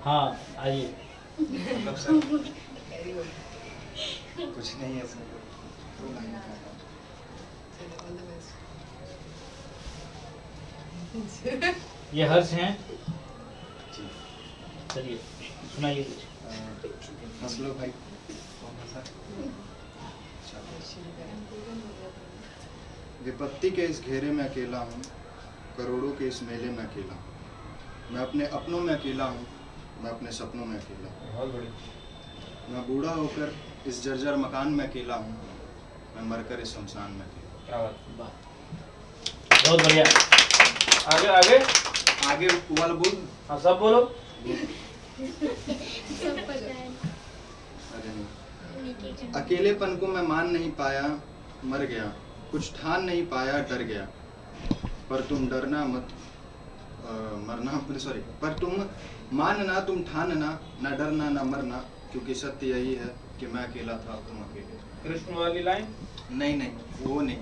हाँ आइए। मतलब सर कुछ नहीं है सर। ये हर्ष हैं। जी चलिए सुनाइए कुछ। मसलो भाई विपत्ति के इस घेरे में अकेला हूँ, करोड़ों के इस मेले में अकेला हूँ। मैं अपने अपनों में अकेला हूँ, मैं अपने सपनों में अकेला हूँ। बहुत बढ़िया। मैं बूढ़ा होकर इस जर्जर मकान में अकेला हूँ, मैं मरकर इस शमशान में अकेला हूँ। क्या बात। वाह बहुत बढ़िया। आगे आगे। आगे वाला बोल। हाँ सब बोलो। अरे नहीं। अकेलेपन को मैं मान नहीं पाया, मर गया, कुछ ठान नहीं पाया, डर गया। पर तुम डरना मत, पर तुम मानना, तुम ठानना, न डरना न मरना, क्योंकि सत्य यही है कि मैं अकेला था, तुम अकेले। कृष्ण वाली लाइन। नहीं नहीं वो नहीं।